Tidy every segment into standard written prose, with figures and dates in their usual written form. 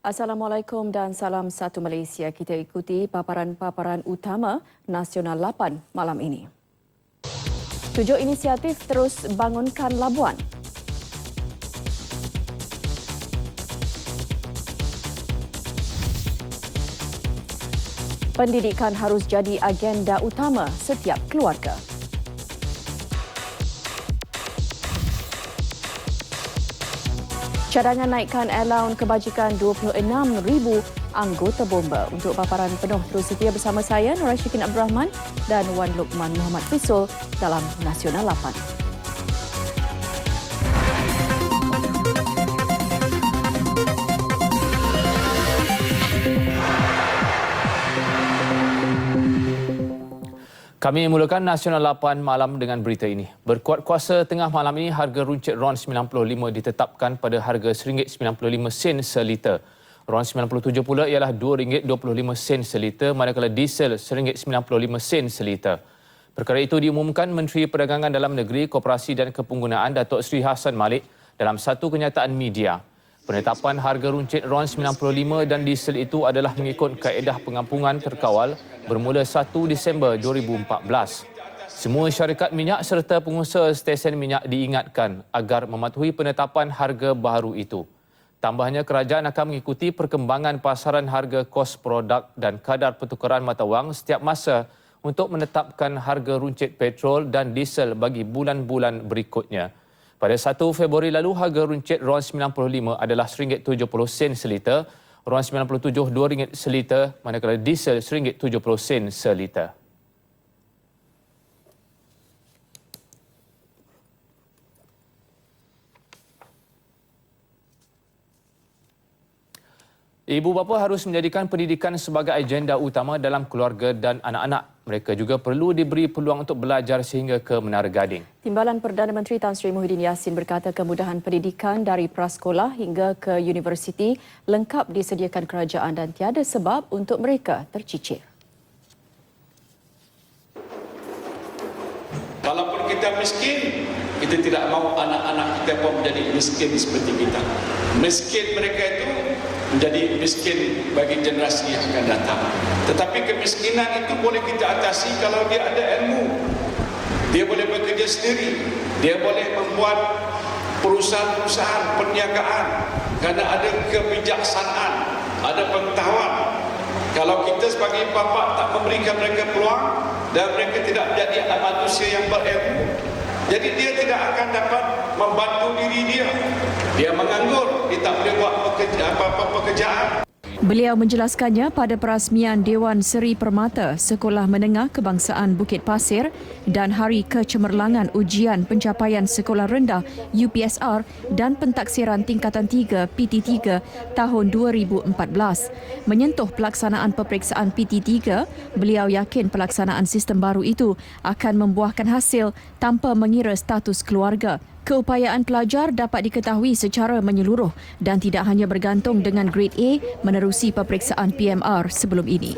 Assalamualaikum dan salam satu Malaysia. Kita ikuti paparan-paparan utama Nasional 8 malam ini. 7 inisiatif terus bangunkan Labuan. Pendidikan harus jadi agenda utama setiap keluarga. Cadangan naikkan allowance kebajikan 26,000 anggota bomba. Untuk paparan penuh terus setia bersama saya, Nur Syikin Abdul Rahman dan Wan Luqman Muhammad Fisul dalam Nasional 8. Kami mulakan Nasional 8 malam dengan berita ini. Berkuat kuasa tengah malam ini, harga runcit RON 95 ditetapkan pada harga RM1.95 seliter. RON 97 pula ialah RM2.25 seliter, manakala diesel RM1.95 seliter. Perkara itu diumumkan Menteri Perdagangan Dalam Negeri, Koperasi dan Kepenggunaan Datuk Seri Hassan Malik dalam satu kenyataan media. Penetapan harga runcit RON 95 dan diesel itu adalah mengikut kaedah pengampungan terkawal bermula 1 Disember 2014. Semua syarikat minyak serta pengusaha stesen minyak diingatkan agar mematuhi penetapan harga baru itu. Tambahnya, kerajaan akan mengikuti perkembangan pasaran harga kos produk dan kadar pertukaran mata wang setiap masa untuk menetapkan harga runcit petrol dan diesel bagi bulan-bulan berikutnya. Pada 1 Februari lalu, harga runcit RON 95 adalah RM1.70 seliter, RON 97 RM2 seliter, manakala diesel RM1.70 seliter. Ibu bapa harus menjadikan pendidikan sebagai agenda utama dalam keluarga dan anak-anak. Mereka juga perlu diberi peluang untuk belajar sehingga ke Menara Gading. Timbalan Perdana Menteri Tan Sri Muhyiddin Yassin berkata kemudahan pendidikan dari prasekolah hingga ke universiti lengkap disediakan kerajaan dan tiada sebab untuk mereka tercicir. Walaupun kita miskin, kita tidak mahu anak-anak kita pun menjadi miskin seperti kita. Miskin mereka itu menjadi miskin bagi generasi yang akan datang. Tetapi kemiskinan itu boleh kita atasi kalau dia ada ilmu. Dia boleh bekerja sendiri. Dia boleh membuat perusahaan-perusahaan perniagaan kerana ada kebijaksanaan, ada pengetahuan. Kalau kita sebagai bapa tak memberikan mereka peluang dan mereka tidak menjadi manusia yang berilmu, jadi dia tidak akan dapat membantu diri dia. Dia menganggur, dia tak boleh buat pekerjaan. Beliau menjelaskannya pada perasmian Dewan Seri Permata Sekolah Menengah Kebangsaan Bukit Pasir dan Hari Kecemerlangan Ujian Pencapaian Sekolah Rendah UPSR dan Pentaksiran Tingkatan 3 PT3 tahun 2014. Menyentuh pelaksanaan peperiksaan PT3, beliau yakin pelaksanaan sistem baru itu akan membuahkan hasil tanpa mengira status keluarga. Keupayaan pelajar dapat diketahui secara menyeluruh dan tidak hanya bergantung dengan grade A menerusi peperiksaan PMR sebelum ini.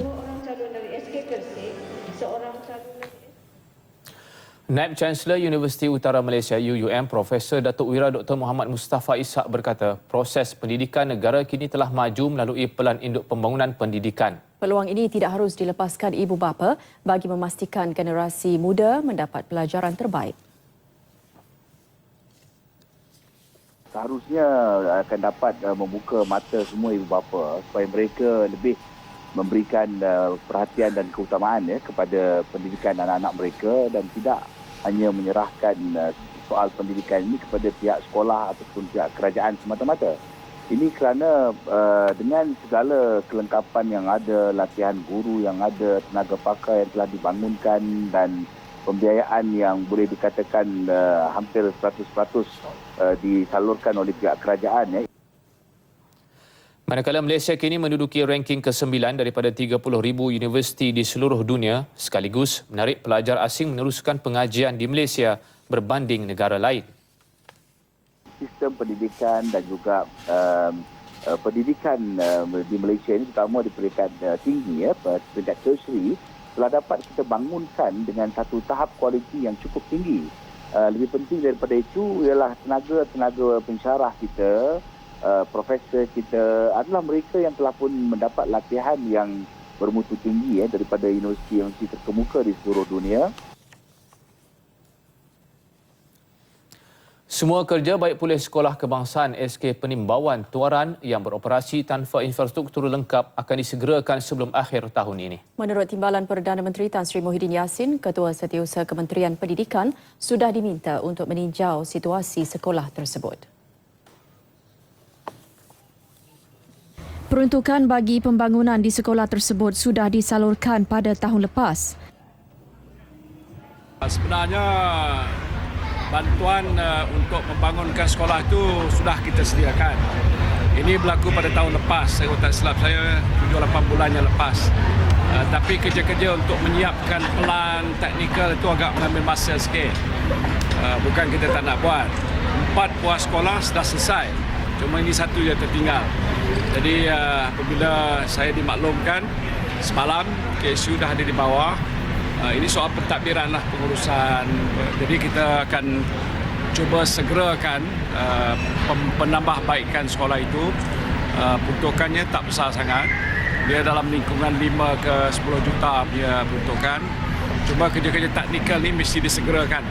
Naib Chancellor Universiti Utara Malaysia UUM, Profesor Datuk Wira Dr. Muhammad Mustafa Ishak berkata, proses pendidikan negara kini telah maju melalui Pelan Induk Pembangunan Pendidikan. Peluang ini tidak harus dilepaskan ibu bapa bagi memastikan generasi muda mendapat pelajaran terbaik. Seharusnya akan dapat membuka mata semua ibu bapa supaya mereka lebih memberikan perhatian dan keutamaan kepada pendidikan anak-anak mereka dan tidak hanya menyerahkan soal pendidikan ini kepada pihak sekolah ataupun pihak kerajaan semata-mata. Ini kerana dengan segala kelengkapan yang ada, latihan guru yang ada, tenaga pakar yang telah dibangunkan dan pembiayaan yang boleh dikatakan hampir 100% disalurkan oleh pihak kerajaan. Manakala Malaysia kini menduduki ranking ke-9 daripada 30,000 universiti di seluruh dunia, sekaligus menarik pelajar asing meneruskan pengajian di Malaysia berbanding negara lain. Sistem pendidikan dan juga pendidikan di Malaysia ini terutama di peringkat tinggi, peringkat tertiary, telah dapat kita bangunkan dengan satu tahap kualiti yang cukup tinggi. Lebih penting daripada itu ialah tenaga pensyarah kita profesor kita adalah mereka yang telah pun mendapat latihan yang bermutu tinggi daripada universiti-universiti terkemuka di seluruh dunia. Semua kerja baik pulih Sekolah Kebangsaan SK Penimbawan Tuaran yang beroperasi tanpa infrastruktur lengkap akan disegerakan sebelum akhir tahun ini. Menurut Timbalan Perdana Menteri Tan Sri Muhyiddin Yassin, Ketua Setiausaha Kementerian Pendidikan sudah diminta untuk meninjau situasi sekolah tersebut. Peruntukan bagi pembangunan di sekolah tersebut sudah disalurkan pada tahun lepas. Sebenarnya bantuan untuk membangunkan sekolah itu sudah kita sediakan. Ini berlaku pada tahun lepas, saya tak silap saya 7-8 bulan yang lepas. Tapi kerja-kerja untuk menyiapkan pelan teknikal itu agak mengambil masa sikit. Bukan kita tak nak buat. 4 buah sekolah sudah selesai. Cuma ini satu yang tertinggal. Jadi apabila saya dimaklumkan semalam KSU dah ada di bawah, ini soal pentadbiran lah pengurusan. Jadi kita akan cuba segerakan penambahbaikan sekolah itu. Peruntukannya tak besar sangat. Dia dalam lingkungan 5 ke 10 juta punya peruntukan. Cuma kerja-kerja teknikal ni mesti disegerakan.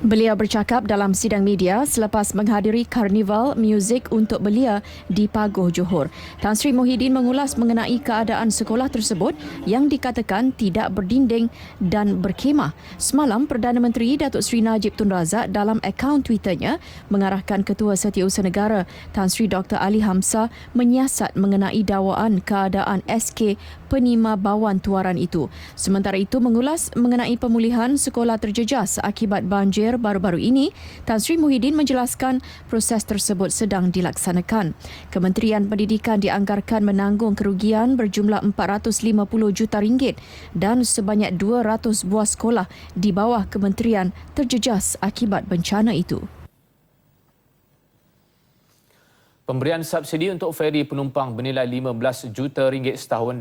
Beliau bercakap dalam sidang media selepas menghadiri karnival muzik untuk belia di Pagoh Johor. Tan Sri Muhyiddin mengulas mengenai keadaan sekolah tersebut yang dikatakan tidak berdinding dan berkhemah. Semalam, Perdana Menteri Datuk Seri Najib Tun Razak dalam akaun Twitternya mengarahkan Ketua Setiausaha Negara Tan Sri Dr. Ali Hamzah menyiasat mengenai dakwaan keadaan SK Penimbawan Tuaran itu. Sementara itu, mengulas mengenai pemulihan sekolah terjejas akibat banjir baru-baru ini, Tan Sri Muhyiddin menjelaskan proses tersebut sedang dilaksanakan. Kementerian Pendidikan dianggarkan menanggung kerugian berjumlah 450 juta ringgit dan sebanyak 200 buah sekolah di bawah kementerian terjejas akibat bencana itu. Pemberian subsidi untuk feri penumpang bernilai 15 juta ringgit setahun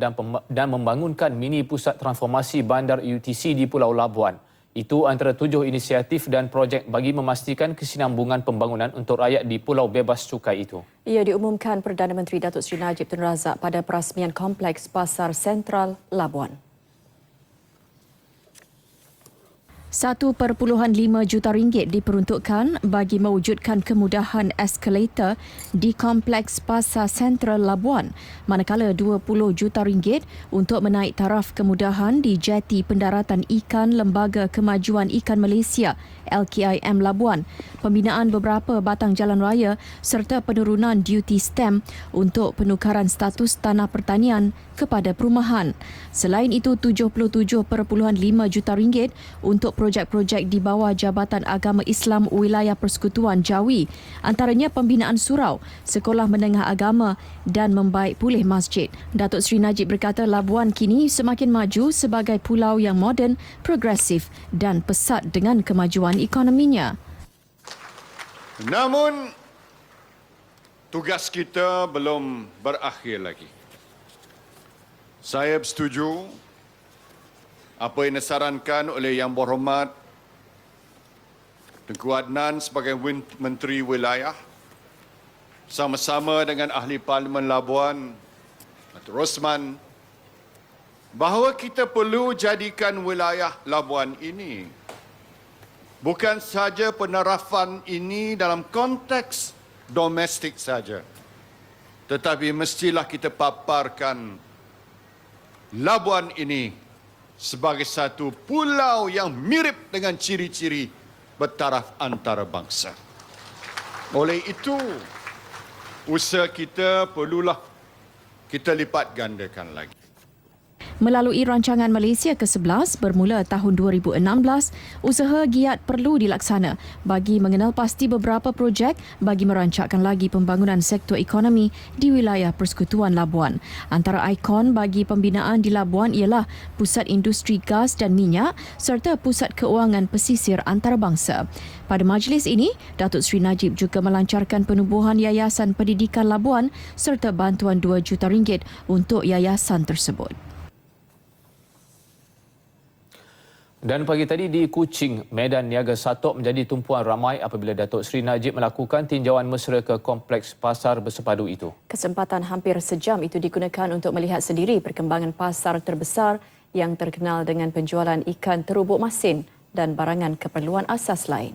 dan membangunkan mini pusat transformasi bandar UTC di Pulau Labuan. Itu antara 7 inisiatif dan projek bagi memastikan kesinambungan pembangunan untuk rakyat di Pulau Bebas Cukai itu. Ia diumumkan Perdana Menteri Datuk Seri Najib Tun Razak pada perasmian Kompleks Pasar Sentral Labuan. 1.5 juta ringgit diperuntukkan bagi mewujudkan kemudahan eskalator di Kompleks Pasar Sentral Labuan, manakala 20 juta ringgit untuk menaik taraf kemudahan di Jeti Pendaratan Ikan Lembaga Kemajuan Ikan Malaysia LKIM Labuan, pembinaan beberapa batang jalan raya serta penurunan duty stamp untuk penukaran status tanah pertanian kepada perumahan. Selain itu, 77.5 juta ringgit untuk projek-projek di bawah Jabatan Agama Islam Wilayah Persekutuan Jawi, antaranya pembinaan surau, sekolah menengah agama dan membaik pulih masjid. Datuk Seri Najib berkata Labuan kini semakin maju sebagai pulau yang moden, progresif dan pesat dengan kemajuan ekonominya. Namun, tugas kita belum berakhir lagi. Saya bersetuju apa yang disarankan oleh Yang Berhormat Tengku Adnan sebagai Menteri Wilayah sama-sama dengan Ahli Parlimen Labuan, Datuk Rosman, bahawa kita perlu jadikan wilayah Labuan ini bukan sahaja penerapan ini dalam konteks domestik saja, tetapi mestilah kita paparkan Labuan ini sebagai satu pulau yang mirip dengan ciri-ciri bertaraf antarabangsa. Oleh itu, usaha kita perlulah kita lipat gandakan lagi. Melalui rancangan Malaysia ke-11 bermula tahun 2016, usaha giat perlu dilaksana bagi mengenal pasti beberapa projek bagi merancangkan lagi pembangunan sektor ekonomi di wilayah Persekutuan Labuan. Antara ikon bagi pembinaan di Labuan ialah Pusat Industri Gas dan Minyak serta Pusat Keuangan Pesisir Antarabangsa. Pada majlis ini, Datuk Seri Najib juga melancarkan penubuhan Yayasan Pendidikan Labuan serta bantuan 2 juta ringgit untuk yayasan tersebut. Dan pagi tadi di Kuching, Medan Niaga Satok menjadi tumpuan ramai apabila Datuk Seri Najib melakukan tinjauan mesra ke kompleks pasar bersepadu itu. Kesempatan hampir sejam itu digunakan untuk melihat sendiri perkembangan pasar terbesar yang terkenal dengan penjualan ikan terubuk masin dan barangan keperluan asas lain.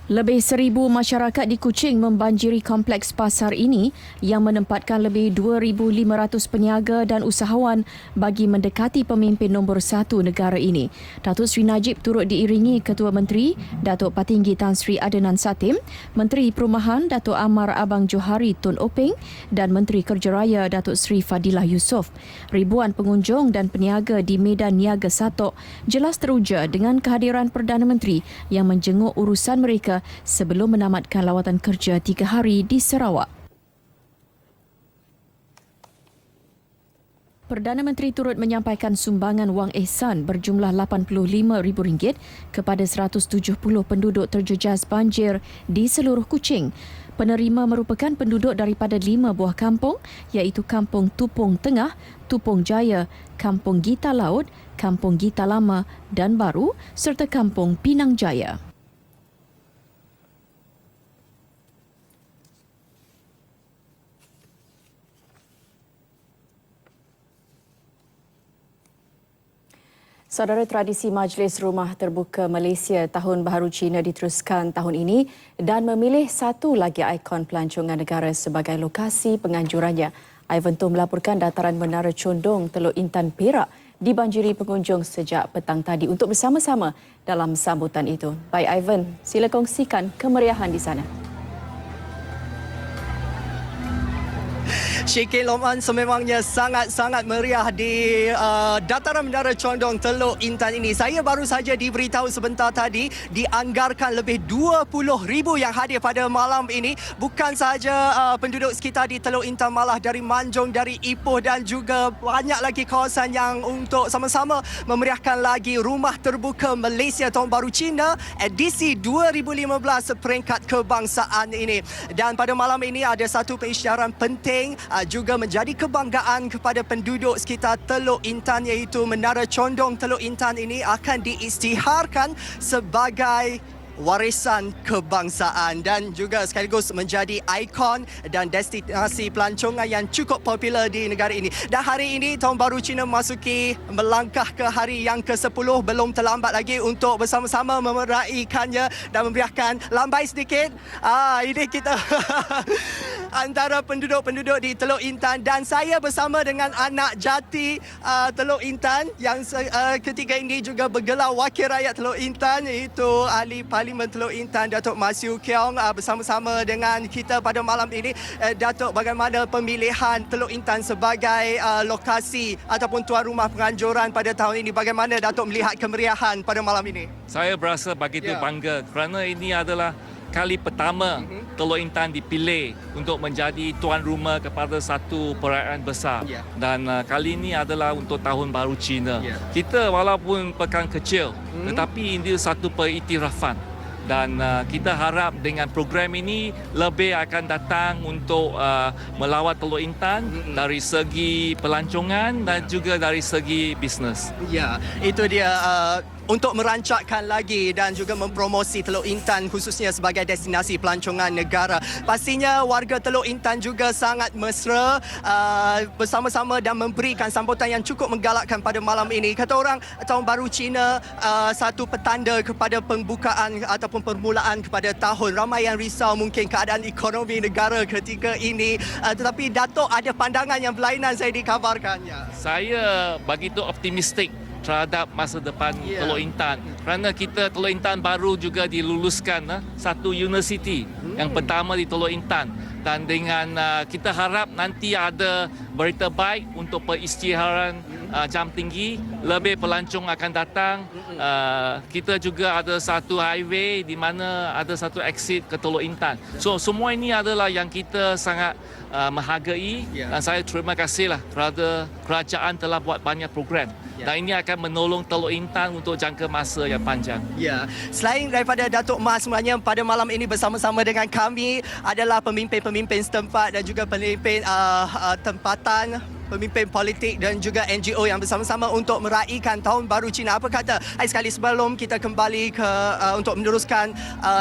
Lebih 1,000 masyarakat di Kuching membanjiri kompleks pasar ini yang menempatkan lebih 2,500 peniaga dan usahawan bagi mendekati pemimpin nombor 1 negara ini. Datuk Seri Najib turut diiringi Ketua Menteri Datuk Patinggi Tan Sri Adenan Satim, Menteri Perumahan Datuk Amar Abang Johari Tun Openg dan Menteri Kerja Raya Datuk Sri Fadilah Yusof. Ribuan pengunjung dan peniaga di Medan Niaga Satok jelas teruja dengan kehadiran Perdana Menteri yang menjenguk urusan mereka sebelum menamatkan lawatan kerja 3 hari di Sarawak. Perdana Menteri turut menyampaikan sumbangan wang ihsan berjumlah RM85,000 kepada 170 penduduk terjejas banjir di seluruh Kuching. Penerima merupakan penduduk daripada 5 buah kampung iaitu Kampung Tupung Tengah, Tupung Jaya, Kampung Gita Laut, Kampung Gita Lama dan Baru serta Kampung Pinang Jaya. Saudara, tradisi Majlis Rumah Terbuka Malaysia Tahun Baharu Cina diteruskan tahun ini dan memilih satu lagi ikon pelancongan negara sebagai lokasi penganjurannya. Ivan Tu melaporkan dataran Menara Condong Teluk Intan Perak dibanjiri pengunjung sejak petang tadi untuk bersama-sama dalam sambutan itu. Baik Ivan, sila kongsikan kemeriahan di sana. Syekil Loman sememangnya sangat-sangat meriah di dataran Menara Condong Teluk Intan ini. Saya baru saja diberitahu sebentar tadi dianggarkan lebih 20,000 yang hadir pada malam ini. Bukan sahaja penduduk sekitar di Teluk Intan, malah dari Manjung, dari Ipoh dan juga banyak lagi kawasan yang untuk sama-sama memeriahkan lagi Rumah Terbuka Malaysia Tahun Baru Cina edisi 2015 peringkat kebangsaan ini. Dan pada malam ini ada satu pengisytiharan penting juga menjadi kebanggaan kepada penduduk sekitar Teluk Intan, iaitu Menara Condong Teluk Intan ini akan diisytiharkan sebagai warisan kebangsaan dan juga sekaligus menjadi ikon dan destinasi pelancongan yang cukup popular di negara ini. Dan hari ini Tahun Baru Cina memasuki melangkah ke hari yang ke-10, belum terlambat lagi untuk bersama-sama memeraikannya dan memeriahkan. Lambai sedikit. Ini kita antara penduduk-penduduk di Teluk Intan dan saya bersama dengan anak jati Teluk Intan yang ketika ini juga bergelar Wakil Rakyat Teluk Intan, iaitu Ahli Parlimen Teluk Intan Datuk Masyu Keong bersama-sama dengan kita pada malam ini. Datuk, bagaimana pemilihan Teluk Intan sebagai lokasi ataupun tuan rumah penganjuran pada tahun ini? Bagaimana Datuk melihat kemeriahan pada malam ini? Saya berasa begitu bangga kerana ini adalah kali pertama Teluk Intan dipilih untuk menjadi tuan rumah kepada satu perayaan besar. Dan kali ini adalah untuk Tahun Baru Cina. Kita walaupun pekan kecil, tetapi ini satu periktirafan. Dan kita harap dengan program ini lebih akan datang untuk melawat Teluk Intan dari segi pelancongan dan juga dari segi bisnes. Ya, itu dia untuk merancakkan lagi dan juga mempromosi Teluk Intan khususnya sebagai destinasi pelancongan negara. Pastinya warga Teluk Intan juga sangat mesra bersama-sama dan memberikan sambutan yang cukup menggalakkan pada malam ini. Kata orang, Tahun Baru Cina satu petanda kepada pembukaan ataupun permulaan kepada tahun. Ramai yang risau mungkin keadaan ekonomi negara ketika ini, tetapi Datuk ada pandangan yang berlainan, saya dikabarkannya. Saya begitu optimistik terhadap masa depan Teluk Intan kerana kita Teluk Intan baru juga diluluskan satu universiti yang pertama di Teluk Intan, dan dengan kita harap nanti ada berita baik untuk perisytiharan jam tinggi, lebih pelancong akan datang. Kita juga ada satu highway di mana ada satu exit ke Teluk Intan. So semua ini adalah yang kita sangat menghargai dan saya terima kasihlah kerana kerajaan telah buat banyak program. Dan ini akan menolong Teluk Intan untuk jangka masa yang panjang. Ya, selain daripada Datuk Mas, sebenarnya pada malam ini bersama-sama dengan kami adalah pemimpin-pemimpin setempat dan juga pemimpin tempatan pemimpin politik dan juga NGO yang bersama-sama untuk meraihkan Tahun Baru Cina. Apa kata sekali sebelum kita kembali ke untuk meneruskan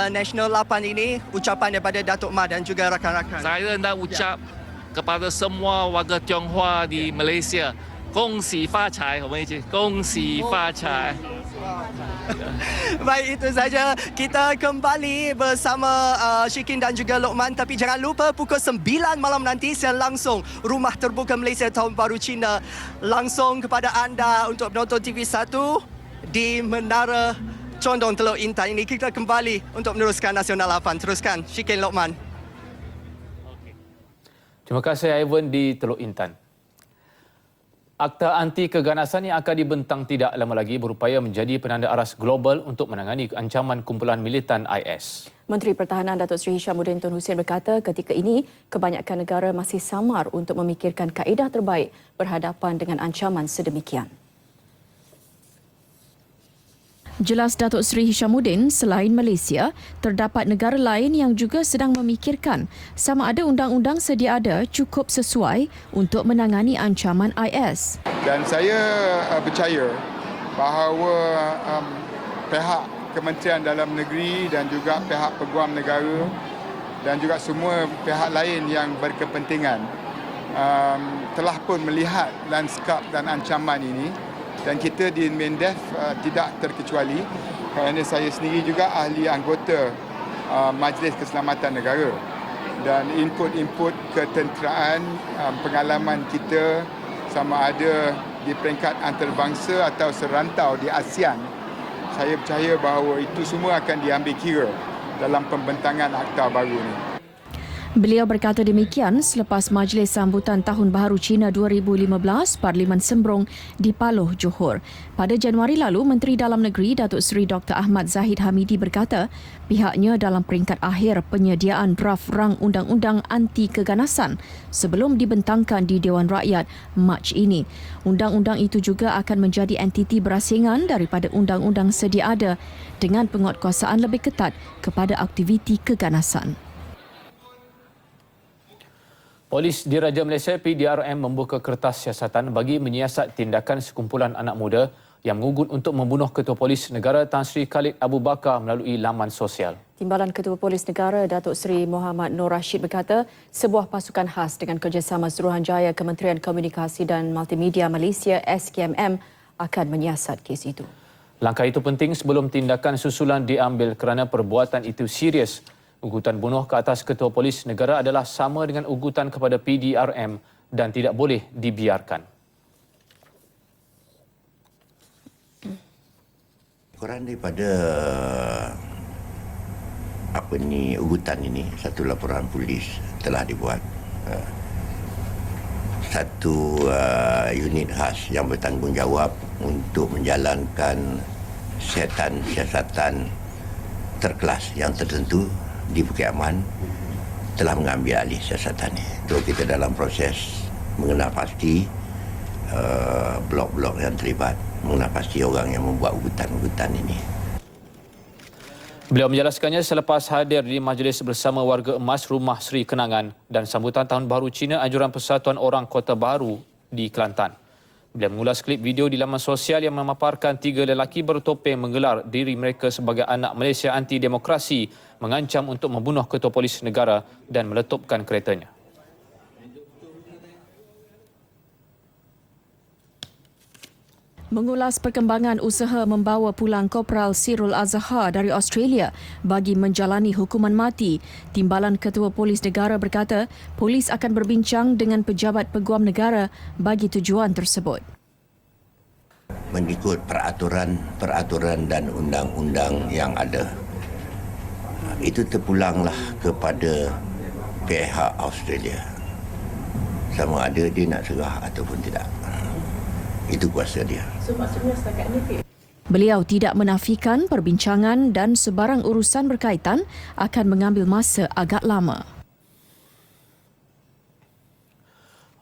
Nasional 8 ini, ucapan daripada Datuk Mah dan juga rakan-rakan. Saya nak ucap kepada semua warga Tionghoa di Malaysia, 恭喜发财，我们一起恭喜发财。 Baik, itu saja. Kita kembali bersama Syikin dan juga Lokman. Tapi jangan lupa pukul 9 malam nanti saya langsung Rumah Terbuka Malaysia Tahun Baru Cina langsung kepada anda untuk menonton TV1 di Menara Condong Teluk Intan ini. Kita kembali untuk meneruskan Nasional 8. Teruskan Syikin, Lokman. Terima kasih Ivan di Teluk Intan. Akta anti keganasan yang akan dibentang tidak lama lagi berupaya menjadi penanda aras global untuk menangani ancaman kumpulan militan IS. Menteri Pertahanan Datuk Seri Hishamuddin Tun Hussein berkata ketika ini kebanyakan negara masih samar untuk memikirkan kaedah terbaik berhadapan dengan ancaman sedemikian. Jelas Datuk Seri Hishamuddin, selain Malaysia, terdapat negara lain yang juga sedang memikirkan sama ada undang-undang sedia ada cukup sesuai untuk menangani ancaman IS. Dan saya percaya bahawa pihak Kementerian Dalam Negeri dan juga pihak Peguam Negara dan juga semua pihak lain yang berkepentingan telah pun melihat lanskap dan ancaman ini. Dan kita di MINDEF tidak terkecuali kerana saya sendiri juga ahli anggota Majlis Keselamatan Negara. Dan input-input ketenteraan, pengalaman kita sama ada di peringkat antarabangsa atau serantau di ASEAN, saya percaya bahawa itu semua akan diambil kira dalam pembentangan akta baru ini. Beliau berkata demikian selepas Majlis Sambutan Tahun Baharu Cina 2015 Parlimen Sembrong di Paloh, Johor. Pada Januari lalu, Menteri Dalam Negeri Datuk Seri Dr. Ahmad Zahid Hamidi berkata pihaknya dalam peringkat akhir penyediaan draft rang undang-undang anti keganasan sebelum dibentangkan di Dewan Rakyat Mac ini. Undang-undang itu juga akan menjadi entiti berasingan daripada undang-undang sedia ada dengan penguatkuasaan lebih ketat kepada aktiviti keganasan. Polis Diraja Malaysia PDRM membuka kertas siasatan bagi menyiasat tindakan sekumpulan anak muda yang mengugut untuk membunuh Ketua Polis Negara Tan Sri Khalid Abu Bakar melalui laman sosial. Timbalan Ketua Polis Negara Datuk Seri Muhammad Nur Rashid berkata sebuah pasukan khas dengan kerjasama Suruhanjaya Kementerian Komunikasi dan Multimedia Malaysia SKMM akan menyiasat kes itu. Langkah itu penting sebelum tindakan susulan diambil kerana perbuatan itu serius. Ugutan bunuh ke atas Ketua Polis Negara adalah sama dengan ugutan kepada PDRM dan tidak boleh dibiarkan. Kurang daripada ugutan ini, satu laporan polis telah dibuat. Satu unit khas yang bertanggungjawab untuk menjalankan siasatan terkelas yang tertentu di Bukit Aman telah mengambil alih siasatan ini. So, kita dalam proses mengenal pasti blok-blok yang terlibat, mengenal pasti orang yang membuat ugutan-ugutan ini. Beliau menjelaskannya selepas hadir di majlis bersama warga emas Rumah Seri Kenangan dan sambutan Tahun Baru Cina Anjuran Persatuan Orang Kota Baru di Kelantan. Beliau mengulas klip video di laman sosial yang memaparkan 3 lelaki bertopeng menggelar diri mereka sebagai anak Malaysia anti-demokrasi mengancam untuk membunuh Ketua Polis Negara dan meletupkan keretanya. Mengulas perkembangan usaha membawa pulang Kopral Sirul Azhar dari Australia bagi menjalani hukuman mati, Timbalan Ketua Polis Negara berkata polis akan berbincang dengan pejabat Peguam Negara bagi tujuan tersebut. Mengikut peraturan dan undang-undang yang ada, itu terpulanglah kepada pihak Australia. Sama ada dia nak serah ataupun tidak. Itu kuasa dia. So maksudnya setakat ini beliau tidak menafikan perbincangan dan sebarang urusan berkaitan akan mengambil masa agak lama.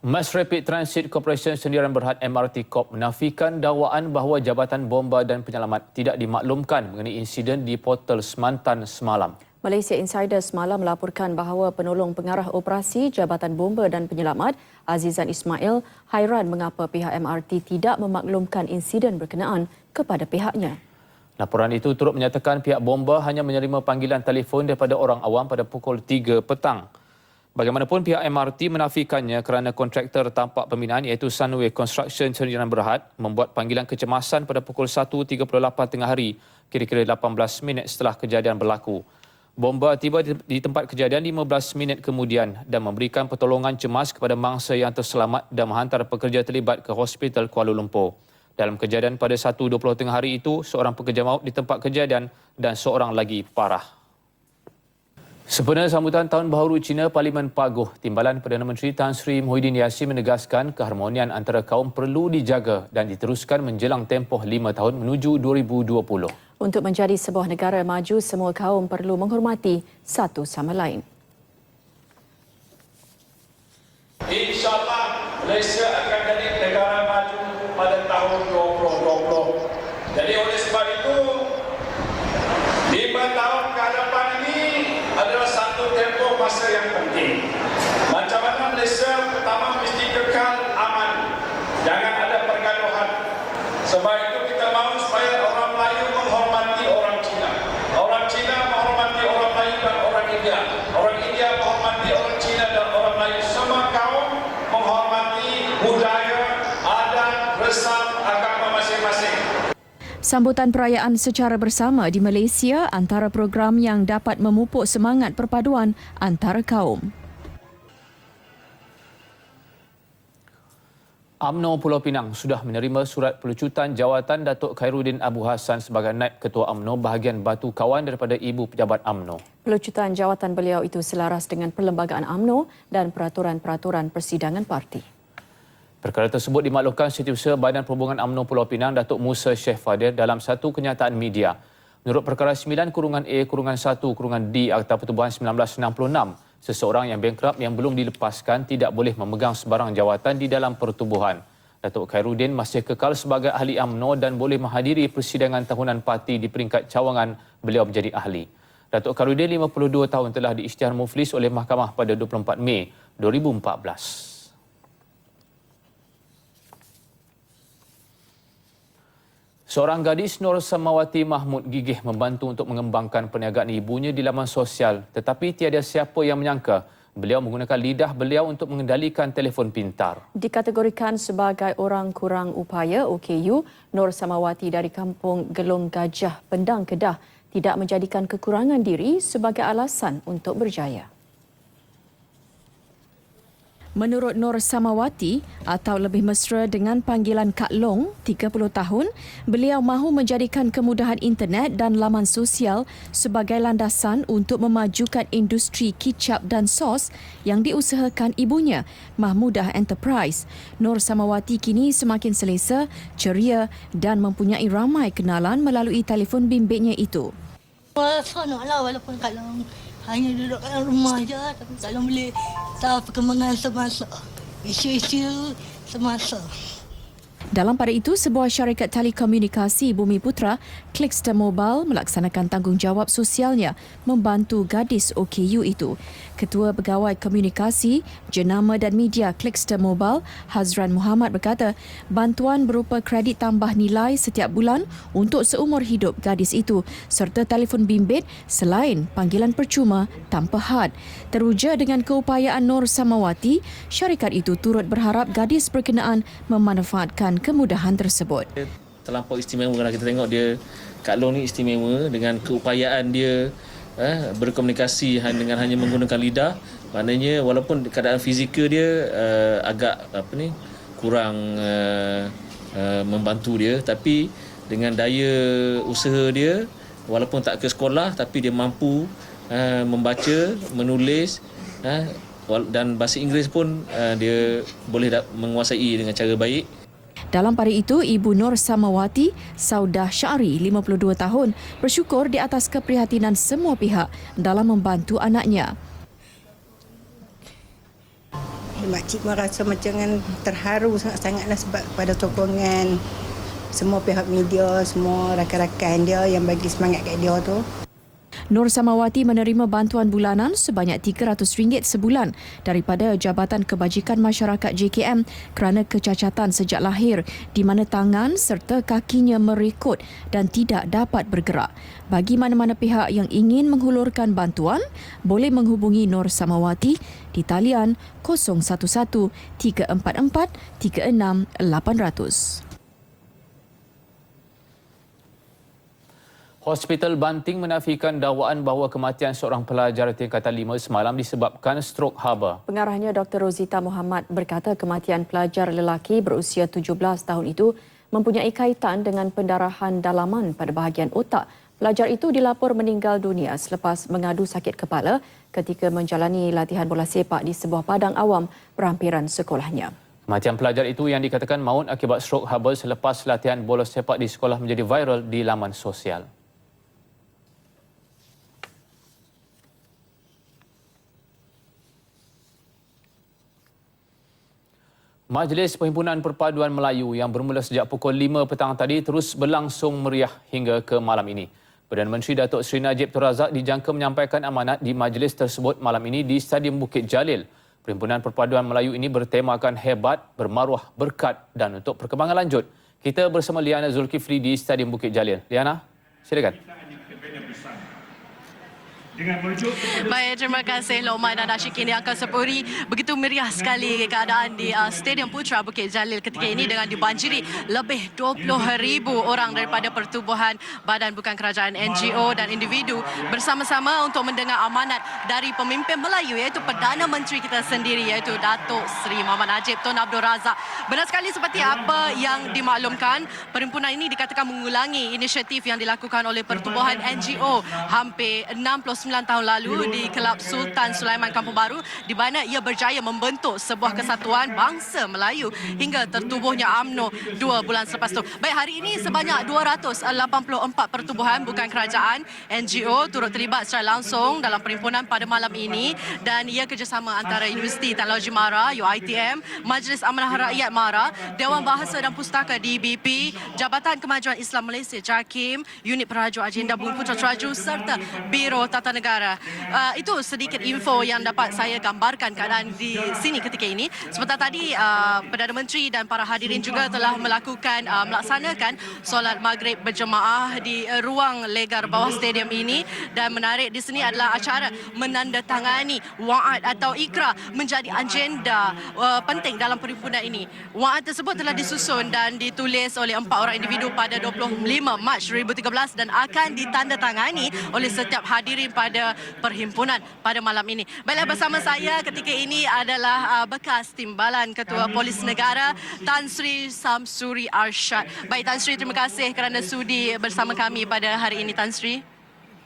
Mass Rapid Transit Corporation Sendirian Berhad MRT Corp menafikan dakwaan bahawa Jabatan Bomba dan Penyelamat tidak dimaklumkan mengenai insiden di portal Semantan semalam. Malaysia Insider semalam melaporkan bahawa penolong pengarah operasi Jabatan Bomba dan Penyelamat Azizan Ismail hairan mengapa pihak MRT tidak memaklumkan insiden berkenaan kepada pihaknya. Laporan itu turut menyatakan pihak bomba hanya menerima panggilan telefon daripada orang awam pada pukul 3 petang. Bagaimanapun pihak MRT menafikannya kerana kontraktor tampak pembinaan iaitu Sunway Construction Sdn Bhd membuat panggilan kecemasan pada pukul 1.38 tengah hari, kira-kira 18 minit setelah kejadian berlaku. Bomba tiba di tempat kejadian 15 minit kemudian dan memberikan pertolongan cemas kepada mangsa yang terselamat dan menghantar pekerja terlibat ke Hospital Kuala Lumpur. Dalam kejadian pada 1.20 tengah hari itu, seorang pekerja maut di tempat kejadian dan seorang lagi parah. Sempena sambutan Tahun Baharu Cina, Parlimen Paguh, Timbalan Perdana Menteri Tan Sri Muhyiddin Yassin menegaskan keharmonian antara kaum perlu dijaga dan diteruskan menjelang tempoh 5 tahun menuju 2020. Untuk menjadi sebuah negara maju, semua kaum perlu menghormati satu sama lain. InsyaAllah Malaysia akan jadi negara maju pada tahun 2020. Jadi oleh sebab itu 5 tahun ke hadapan ini adalah satu tempoh masa yang penting. Macam mana Malaysia pertama mesti kekal aman. Jangan ada pergaduhan. Sebab itu kita mahu supaya orang Melayu menghormati orang Cina. Orang Cina menghormati orang Melayu dan orang India. Orang India menghormati orang Cina dan orang Melayu. Semua kaum menghormati budaya, adat, resam, agama masing-masing. Sambutan perayaan secara bersama di Malaysia antara program yang dapat memupuk semangat perpaduan antara kaum. UMNO Pulau Pinang sudah menerima surat pelucutan jawatan Datuk Khairuddin Abu Hassan sebagai Naib Ketua UMNO bahagian Batu Kawan daripada Ibu Pejabat UMNO. Pelucutan jawatan beliau itu selaras dengan Perlembagaan UMNO dan peraturan-peraturan persidangan parti. Perkara tersebut dimaklumkan Setiausaha Badan Perhubungan UMNO Pulau Pinang Datuk Musa Sheikh Fadir dalam satu kenyataan media. Menurut perkara 9-A-1-D Akta Pertubuhan 1966, seseorang yang bankrupt yang belum dilepaskan tidak boleh memegang sebarang jawatan di dalam pertubuhan. Datuk Khairuddin masih kekal sebagai ahli UMNO dan boleh menghadiri persidangan tahunan parti di peringkat cawangan beliau menjadi ahli. Datuk Khairuddin 52 tahun telah diisytihar muflis oleh mahkamah pada 24 Mei 2014. Seorang gadis Nur Samawati Mahmud gigih membantu untuk mengembangkan perniagaan ibunya di laman sosial tetapi tiada siapa yang menyangka beliau menggunakan lidah beliau untuk mengendalikan telefon pintar. Dikategorikan sebagai orang kurang upaya OKU, Nur Samawati dari kampung Gelong Gajah, Pendang, Kedah tidak menjadikan kekurangan diri sebagai alasan untuk berjaya. Menurut Nur Samawati atau lebih mesra dengan panggilan Kak Long, 30 tahun, beliau mahu menjadikan kemudahan internet dan laman sosial sebagai landasan untuk memajukan industri kicap dan sos yang diusahakan ibunya, Mahmudah Enterprise. Nur Samawati kini semakin selesa, ceria dan mempunyai ramai kenalan melalui telefon bimbitnya itu. Seronoklah walaupun kalau hanya duduk dalam rumah je, tapi kalau boleh tahu perkembangan semasa, isu-isu semasa. Dalam pada itu, sebuah syarikat telekomunikasi Bumi Putra, Clickster Mobile melaksanakan tanggungjawab sosialnya membantu gadis OKU itu. Ketua Pegawai Komunikasi, Jenama dan Media Clickster Mobile, Hazran Muhammad berkata, bantuan berupa kredit tambah nilai setiap bulan untuk seumur hidup gadis itu serta telefon bimbit selain panggilan percuma tanpa had. Teruja dengan keupayaan Nur Samawati, syarikat itu turut berharap gadis berkenaan memanfaatkan kemudahan tersebut. Terlampau istimewa kalau kita tengok dia, Kak Long ni istimewa dengan keupayaan dia berkomunikasi dengan hanya menggunakan lidah. Maknanya walaupun keadaan fizikal dia agak kurang membantu dia, tapi dengan daya usaha dia walaupun tak ke sekolah tapi dia mampu membaca, menulis dan bahasa Inggeris pun dia boleh menguasai dengan cara baik. Dalam pada itu, Ibu Nur Samawati, Saudah Syari, 52 tahun, bersyukur di atas keprihatinan semua pihak dalam membantu anaknya. Makcik merasa macam terharu sangat-sangatlah sebab pada sokongan semua pihak media, semua rakan-rakan dia yang bagi semangat kat dia tu. Nur Samawati menerima bantuan bulanan sebanyak RM300 sebulan daripada Jabatan Kebajikan Masyarakat JKM kerana kecacatan sejak lahir di mana tangan serta kakinya merekut dan tidak dapat bergerak. Bagi mana-mana pihak yang ingin menghulurkan bantuan, boleh menghubungi Nur Samawati di talian 011 344 36 800. Hospital Banting menafikan dakwaan bahawa kematian seorang pelajar tingkatan 5 semalam disebabkan strok haba. Pengarahnya Dr. Rosita Muhammad berkata kematian pelajar lelaki berusia 17 tahun itu mempunyai kaitan dengan pendarahan dalaman pada bahagian otak. Pelajar itu dilapor meninggal dunia selepas mengadu sakit kepala ketika menjalani latihan bola sepak di sebuah padang awam berhampiran sekolahnya. Kematian pelajar itu yang dikatakan maut akibat strok haba selepas latihan bola sepak di sekolah menjadi viral di laman sosial. Majlis Perhimpunan Perpaduan Melayu yang bermula sejak pukul 5 petang tadi terus berlangsung meriah hingga ke malam ini. Perdana Menteri Datuk Seri Najib Tun Razak dijangka menyampaikan amanat di majlis tersebut malam ini di Stadium Bukit Jalil. Perhimpunan Perpaduan Melayu ini bertemakan hebat, bermaruah, berkat dan untuk perkembangan lanjut. Kita bersama Liana Zulkifli di Stadium Bukit Jalil. Liana, silakan. Baik, terima kasih Lokman dan Ashikin yang ke-10. Begitu meriah sekali keadaan di Stadium Putra Bukit Jalil ketika ini dengan dibanjiri lebih 20,000 orang daripada pertubuhan badan bukan kerajaan, NGO dan individu bersama-sama untuk mendengar amanat dari pemimpin Melayu iaitu Perdana Menteri kita sendiri iaitu Datuk Seri Muhammad Najib Tun Abdul Razak. Benar sekali seperti apa yang dimaklumkan, perhimpunan ini dikatakan mengulangi inisiatif yang dilakukan oleh pertubuhan NGO hampir 69 tahun lalu di Kelab Sultan Sulaiman Kampung Baru di mana ia berjaya membentuk sebuah kesatuan bangsa Melayu hingga tertubuhnya UMNO 2 bulan selepas itu. Baik, hari ini sebanyak 284 pertubuhan bukan kerajaan NGO turut terlibat secara langsung dalam perhimpunan pada malam ini dan ia kerjasama antara Universiti Teknologi MARA, UiTM, Majlis Amanah Rakyat MARA, Dewan Bahasa dan Pustaka DBP, Jabatan Kemajuan Islam Malaysia JAKIM, Unit Perajuk Agenda Bumi Putra Teraju serta Biro Tata Negara. Itu sedikit info yang dapat saya gambarkan keadaan di sini ketika ini. Sebentar tadi Perdana Menteri dan para hadirin juga telah melaksanakan solat maghrib berjemaah di ruang legar bawah stadium ini dan menarik di sini adalah acara menandatangani wa'ad atau ikrar menjadi agenda penting dalam perhimpunan ini. Wa'ad tersebut telah disusun dan ditulis oleh 4 orang individu pada 25 Mac 2013 dan akan ditandatangani oleh setiap hadirin pada perhimpunan pada malam ini. Baiklah, bersama saya ketika ini adalah bekas timbalan Ketua Polis Negara Tan Sri Samsuri Arsyad. Baik Tan Sri, terima kasih kerana sudi bersama kami pada hari ini Tan Sri.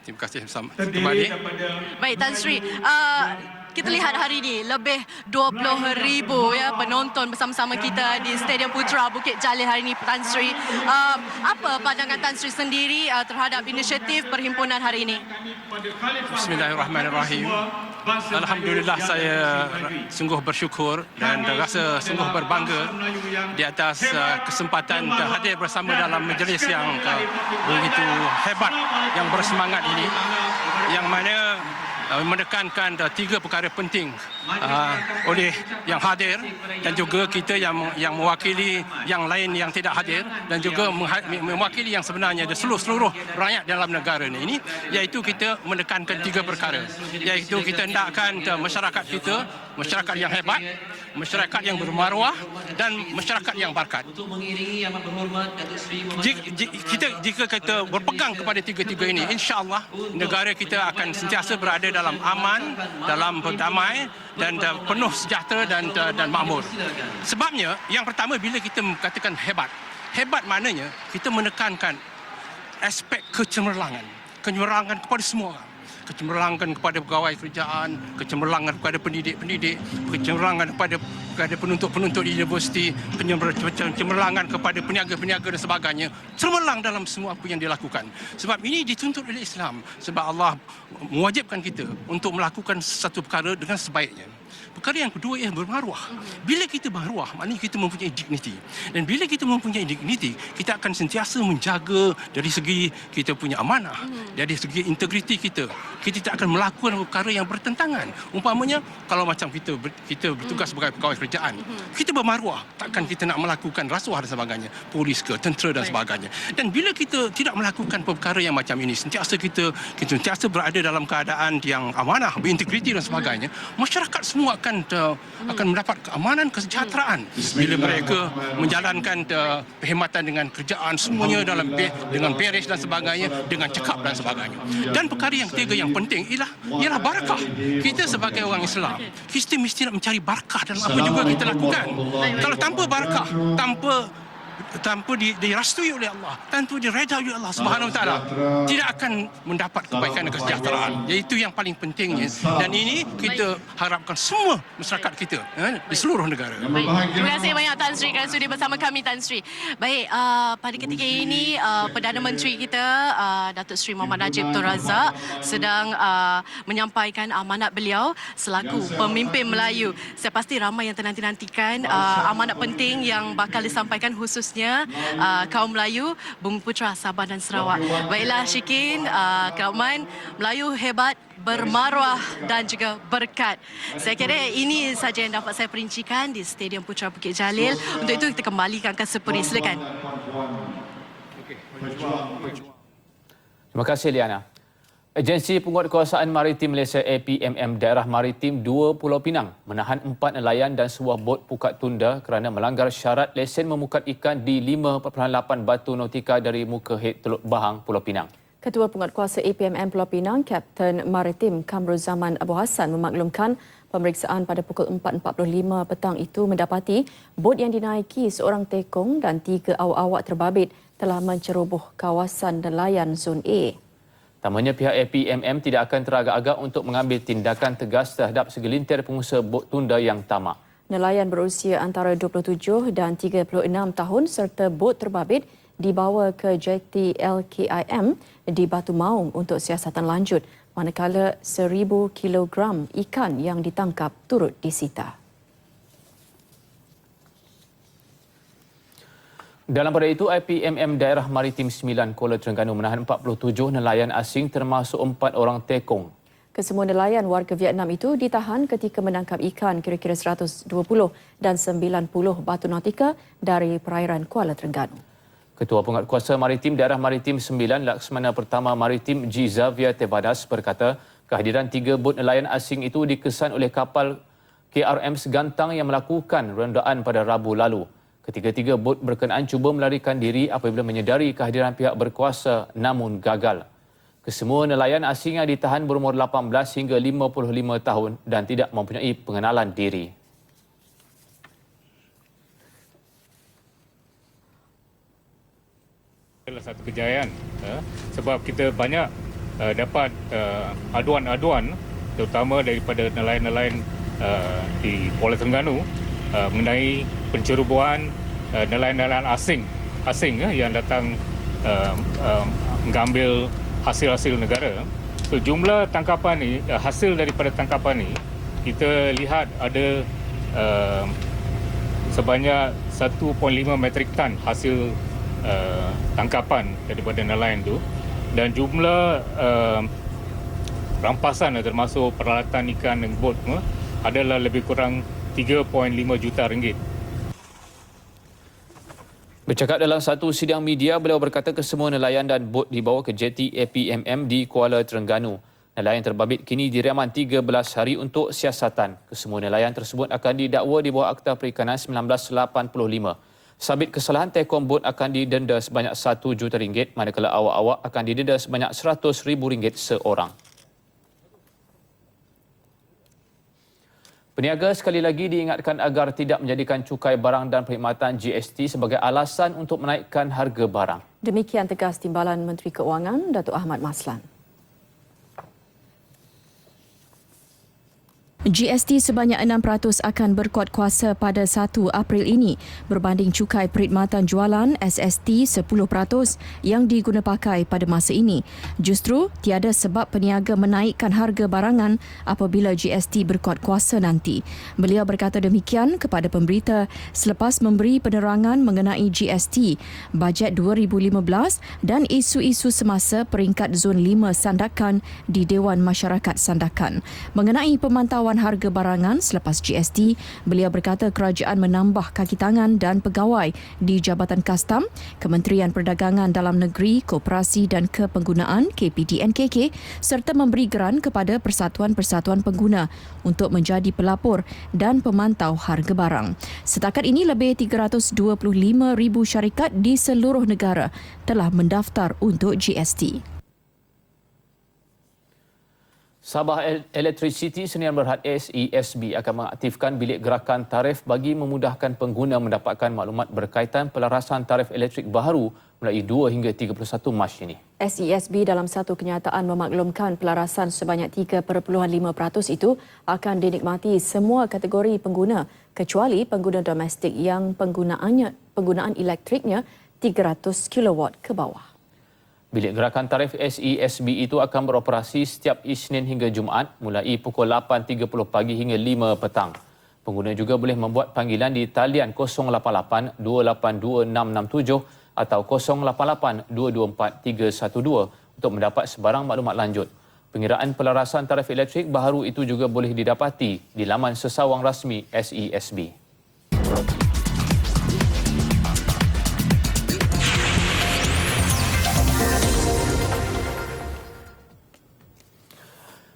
Terima kasih kembali. Baik Tan Sri, kita lihat hari ini lebih 20,000 penonton bersama-sama kita di Stadium Putra Bukit Jalil hari ini Tan Sri. Apa pandangan Tan Sri sendiri terhadap inisiatif perhimpunan hari ini? Bismillahirrahmanirrahim. Alhamdulillah, saya sungguh bersyukur dan rasa sungguh berbangga di atas kesempatan hadir bersama dalam majlis yang begitu hebat, yang bersemangat ini, yang mana menekankan 3 perkara penting oleh yang hadir dan juga kita yang mewakili yang lain yang tidak hadir dan juga mewakili yang sebenarnya seluruh rakyat dalam negara ini, iaitu kita menekankan 3 perkara, iaitu kita hendakkan masyarakat kita masyarakat yang hebat, masyarakat yang bermaruah dan masyarakat yang berkat. Jika kita berpegang kepada 3 ini, insya-Allah negara kita akan sentiasa berada dalam aman, dalam berdamai dan penuh sejahtera dan makmur. Sebabnya yang pertama, bila kita katakan hebat maknanya kita menekankan aspek kecemerlangan kepada semua orang. Kecemerlangan kepada pegawai kerajaan, kecemerlangan kepada pendidik-pendidik, kecemerlangan kepada penuntut-penuntut di universiti, kecemerlangan kepada peniaga-peniaga dan sebagainya. Cemerlang dalam semua apa yang dilakukan. Sebab ini dituntut oleh Islam. Sebab Allah mewajibkan kita untuk melakukan satu perkara dengan sebaiknya. Perkara yang kedua ialah bermaruah. Bila kita maruah, maknanya kita mempunyai dignity. Dan bila kita mempunyai dignity, kita akan sentiasa menjaga dari segi kita punya amanah, dari segi integriti kita. Kita tidak akan melakukan perkara yang bertentangan. Umpamanya, kalau macam kita bertugas sebagai pegawai kerajaan, kita bermaruah, takkan kita nak melakukan rasuah dan sebagainya, polis ke, tentera dan sebagainya. Dan bila kita tidak melakukan perkara yang macam ini, sentiasa kita sentiasa berada dalam keadaan yang amanah, berintegriti dan sebagainya, masyarakat semua akan mendapat keamanan, kesejahteraan. Bila mereka menjalankan perkhidmatan dengan kerjaan semuanya dengan beres dan sebagainya, dengan cekap dan sebagainya. Dan perkara yang ketiga yang penting ialah barakah. Kita sebagai orang Islam, kita mesti nak mencari barakah dalam apa juga kita lakukan. Kalau tanpa barakah, tanpa dirastui oleh Allah, tanpa diredai oleh Allah Subhanahu Wa Taala, tidak akan mendapat kebaikan dan kesejahteraan. Iaitu yang paling pentingnya. Dan ini kita harapkan semua masyarakat kita di seluruh negara. Baik. Terima kasih banyak Tan Sri kerana sudi bersama kami, Tan Sri. Baik, pada ketika ini Perdana Menteri kita Datuk Seri Mohammad Najib Tun Razak sedang menyampaikan amanat beliau selaku pemimpin Melayu. Saya pasti ramai yang ternanti-nantikan amanat penting yang bakal disampaikan khususnya kaum Melayu Bumi Putra Sabah dan Sarawak. Baiklah Syikin, kauman Melayu hebat, bermaruah dan juga berkat. Saya kira ini saja yang dapat saya perincikan di Stadium Putra Bukit Jalil. Untuk itu kita kembalikan ke Sepuri. Silakan. Terima kasih Liana. Agensi Penguatkuasaan Maritim Malaysia APMM Daerah Maritim 2 Pulau Pinang menahan 4 nelayan dan sebuah bot pukat tunda kerana melanggar syarat lesen memukat ikan di 5.8 batu nautika dari muka head Teluk Bahang, Pulau Pinang. Ketua Penguatkuasa APMM Pulau Pinang, Kapten Maritim Kamruzaman Abu Hassan memaklumkan pemeriksaan pada pukul 4.45 petang itu mendapati bot yang dinaiki seorang tekong dan 3 awak-awak terbabit telah menceroboh kawasan nelayan Zon A. Utamanya pihak APMM tidak akan teragak-agak untuk mengambil tindakan tegas terhadap segelintir pengusaha bot tunda yang tamak. Nelayan berusia antara 27 dan 36 tahun serta bot terbabit dibawa ke JT LKIM di Batu Maung untuk siasatan lanjut, manakala 1,000 kilogram ikan yang ditangkap turut disita. Dalam pada itu, APMM Daerah Maritim 9 Kuala Terengganu menahan 47 nelayan asing termasuk 4 orang tekong. Kesemua nelayan warga Vietnam itu ditahan ketika menangkap ikan kira-kira 120 dan 90 batu nautika dari perairan Kuala Terengganu. Ketua Penguatkuasa Maritim Daerah Maritim 9 Laksamana Pertama Maritim G. Xavier Tevadas berkata kehadiran 3 bot nelayan asing itu dikesan oleh kapal KRM Segantang yang melakukan rondaan pada Rabu lalu. Ketiga-tiga bot berkenaan cuba melarikan diri apabila menyedari kehadiran pihak berkuasa namun gagal. Kesemua nelayan asing yang ditahan berumur 18 hingga 55 tahun dan tidak mempunyai pengenalan diri. Adalah satu kejayaan sebab kita banyak dapat aduan-aduan terutama daripada nelayan-nelayan di Kuala Terengganu mengenai pencerobohan nelayan-nelayan asing yang datang mengambil hasil-hasil negara. So, jumlah tangkapan ni, hasil daripada tangkapan ni, kita lihat ada sebanyak 1.5 metrik tan hasil tangkapan daripada nelayan tu, dan jumlah rampasan termasuk peralatan ikan dan bot adalah lebih kurang 3.5 juta ringgit. Bercakap dalam satu sidang media, beliau berkata kesemua nelayan dan bot dibawa ke JT APMM di Kuala Terengganu. Nelayan terbabit kini direman 13 hari untuk siasatan. Kesemua nelayan tersebut akan didakwa di bawah Akta Perikanan 1985. Sabit kesalahan tekong bot akan didenda sebanyak RM1 juta, manakala awak-awak akan didenda sebanyak RM100,000 seorang. Peniaga sekali lagi diingatkan agar tidak menjadikan cukai barang dan perkhidmatan GST sebagai alasan untuk menaikkan harga barang. Demikian tegas Timbalan Menteri Keuangan Datuk Ahmad Maslan. GST sebanyak 6% akan berkuat kuasa pada 1 April ini berbanding cukai perkhidmatan jualan SST 10% yang diguna pakai pada masa ini. Justru, tiada sebab peniaga menaikkan harga barangan apabila GST berkuat kuasa nanti. Beliau berkata demikian kepada pemberita selepas memberi penerangan mengenai GST, bajet 2015 dan isu-isu semasa peringkat Zon 5 Sandakan di Dewan Masyarakat Sandakan. Mengenai pemantauan harga barangan selepas GST, beliau berkata kerajaan menambah kaki tangan dan pegawai di Jabatan Kastam, Kementerian Perdagangan Dalam Negeri, Koperasi dan Kepenggunaan KPDNKK serta memberi geran kepada persatuan-persatuan pengguna untuk menjadi pelapor dan pemantau harga barang. Setakat ini lebih 325,000 syarikat di seluruh negara telah mendaftar untuk GST. Sabah Electricity Sdn Bhd SESB akan mengaktifkan bilik gerakan tarif bagi memudahkan pengguna mendapatkan maklumat berkaitan pelarasan tarif elektrik baharu mulai 2 hingga 31 Mac ini. SESB dalam satu kenyataan memaklumkan pelarasan sebanyak 3.5% itu akan dinikmati semua kategori pengguna kecuali pengguna domestik yang penggunaan elektriknya 300 kW ke bawah. Bilik gerakan tarif SESB itu akan beroperasi setiap Isnin hingga Jumaat mulai pukul 8.30 pagi hingga 5 petang. Pengguna juga boleh membuat panggilan di talian 088 282 667 atau 088 224 312 untuk mendapat sebarang maklumat lanjut. Pengiraan pelarasan tarif elektrik baharu itu juga boleh didapati di laman sesawang rasmi SESB.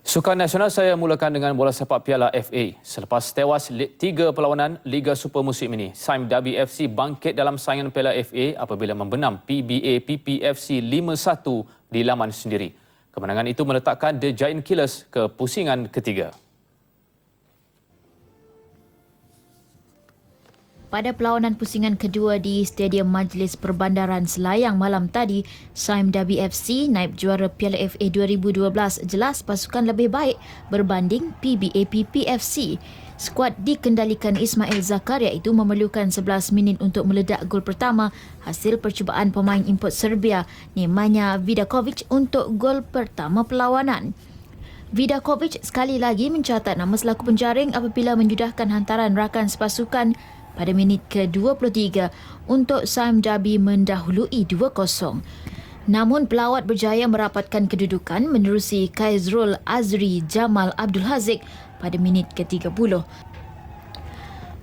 Sukan nasional saya mulakan dengan bola sepak Piala FA. Selepas tewas 3 perlawanan Liga Super musim ini, Sime Darby FC bangkit dalam saingan Piala FA apabila membenam PBA PPFC 5-1 di laman sendiri. Kemenangan itu meletakkan The Giant Killers ke pusingan ketiga. Pada perlawanan pusingan kedua di Stadium Majlis Perbandaran Selayang malam tadi, Sime Darby FC, naib juara Piala FA 2012, jelas pasukan lebih baik berbanding PBA PPFC. Skuad dikendalikan Ismail Zakaria itu memerlukan 11 minit untuk meledak gol pertama hasil percubaan pemain import Serbia, Nemanja Vidakovic untuk gol pertama perlawanan. Vidakovic sekali lagi mencatat nama selaku penjaring apabila menyudahkan hantaran rakan sepasukan pada minit ke-23 untuk Sime Darby mendahului 2-0. Namun pelawat berjaya merapatkan kedudukan menerusi Kaizrul Azri Jamal Abdul Haziq pada minit ke-30.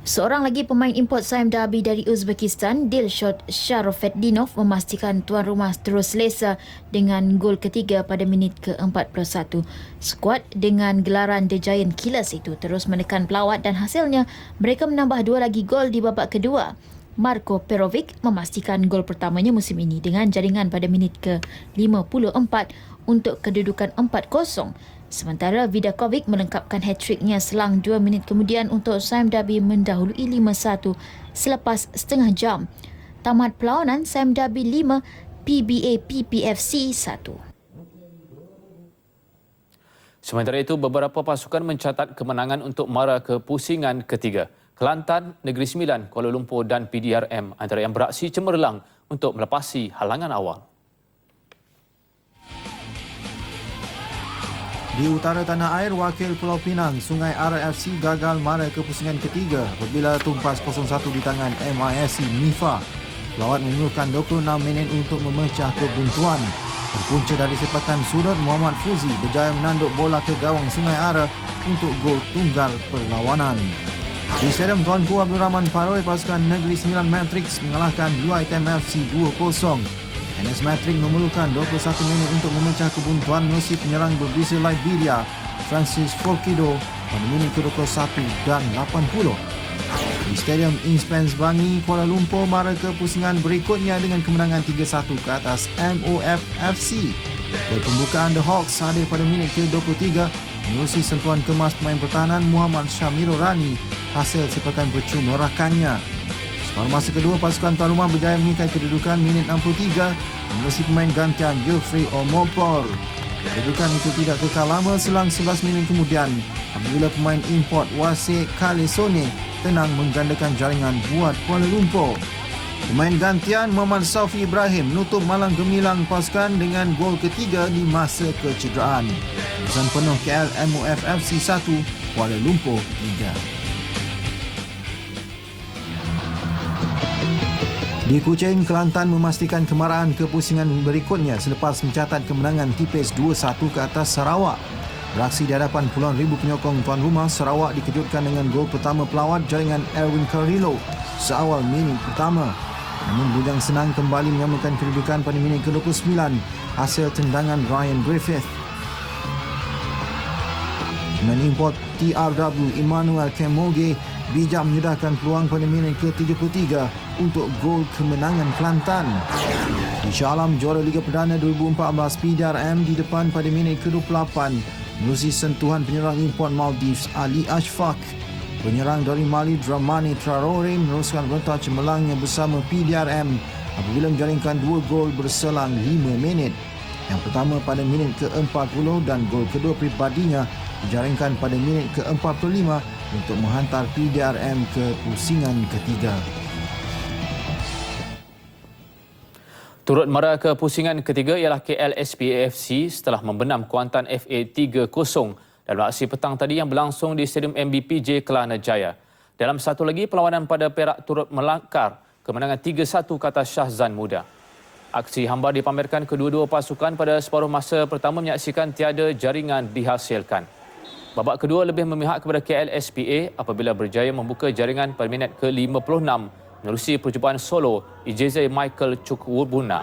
Seorang lagi pemain import Sime Darby dari Uzbekistan, Dilshot Sharofetdinov, memastikan tuan rumah terus selesa dengan gol ketiga pada minit ke-41. Skuad dengan gelaran The Giant Killers itu terus menekan pelawat dan hasilnya mereka menambah 2 lagi gol di babak kedua. Marko Perovic memastikan gol pertamanya musim ini dengan jaringan pada minit ke-54 untuk kedudukan 4-0. Sementara Vidakovic melengkapkan hat-tricknya selang 2 minit kemudian untuk Sime Darby mendahului 5-1 selepas setengah jam. Tamat perlawanan, Sime Darby 5, PBA PPFC 1. Sementara itu, beberapa pasukan mencatat kemenangan untuk mara ke pusingan ketiga. Kelantan, Negeri Sembilan, Kuala Lumpur dan PDRM antara yang beraksi cemerlang untuk melepasi halangan awal. Di utara tanah air, wakil Pulau Pinang, Sungai Ara FC gagal mara ke pusingan ketiga apabila tumpas 0-1 di tangan MISC MIFA. Pelawat memerlukan 26 minit untuk memecah kebuntuan. Berpunca dari sepakan sudut, Muhammad Fuzi berjaya menanduk bola ke gawang Sungai Ara untuk gol tunggal perlawanan. Di Stadium Tuanku Abdul Rahman Paroi, pasukan Negeri Sembilan Matrix mengalahkan UiTM FC 2-0. NS Matrix memerlukan 21 minit untuk memecah kebuntuan musuh penyerang berbisa Liberia, Francis Forkido pada minit ke-21 dan 80. Di Stadium Inspens Bangi, Kuala Lumpur mara ke pusingan berikutnya dengan kemenangan 3-1 ke atas MOF FC. Gol pembukaan The Hawks hadir pada minit ke-23 menerusi sentuhan kemas pemain pertahanan Muhammad Syamirul Rani hasil sepakan percuma rakannya. Pada masa kedua, pasukan tuan rumah berjaya mengikat kedudukan minit 63 menerusi pemain gantian Geoffrey Omopor. Kedudukan itu tidak kekal lama selang 11 minit kemudian apabila pemain import Wasik Kalesone tenang menggandakan jaringan buat Kuala Lumpur. Pemain gantian Muhammad Saufi Ibrahim menutup malang gemilang pasukan dengan gol ketiga di masa kecederaan. Kesan penuh KL MOFFC 1, Kuala Lumpur 3. Di Kuching, Kelantan memastikan kemarahan ke pusingan berikutnya selepas mencatat kemenangan tipis 2-1 ke atas Sarawak. Beraksi di hadapan puluhan ribu penyokong tuan rumah, Sarawak dikejutkan dengan gol pertama pelawat jaringan Erwin Carrillo seawal minit pertama. Namun Bujang Senang kembali menyamakan kedudukan pada minit ke-29 hasil tendangan Ryan Griffith. Pemain import TRW Emmanuel Kemoge bijak menyedahkan peluang pada minit ke-33 untuk gol kemenangan Kelantan. Di Shah Alam, juara Liga Perdana 2014 PDRM di depan pada minit ke-28 menerusi sentuhan penyerang import Maldives Ali Ashfaq. Penyerang dari Mali Dramani Traore meneruskan rentah cemerlangnya bersama PDRM apabila menjaringkan 2 gol berselang 5 minit. Yang pertama pada minit ke-40 dan gol kedua pribadinya dijaringkan pada minit ke-45 untuk menghantar PDRM ke pusingan ketiga. Turut mara ke pusingan ketiga ialah KLSPAFC setelah membenam Kuantan FA 3-0 dalam aksi petang tadi yang berlangsung di Stadium MBPJ Kelana Jaya. Dalam satu lagi, perlawanan pada Perak turut melangkar kemenangan 3-1 ke atas Shahzan Muda. Aksi hamba dipamerkan kedua-dua pasukan pada separuh masa pertama menyaksikan tiada jaringan dihasilkan. Babak kedua lebih memihak kepada KLSPA apabila berjaya membuka jaringan pada minit ke-56 menerusi percubaan solo Ijeze Michael Chukwubuna.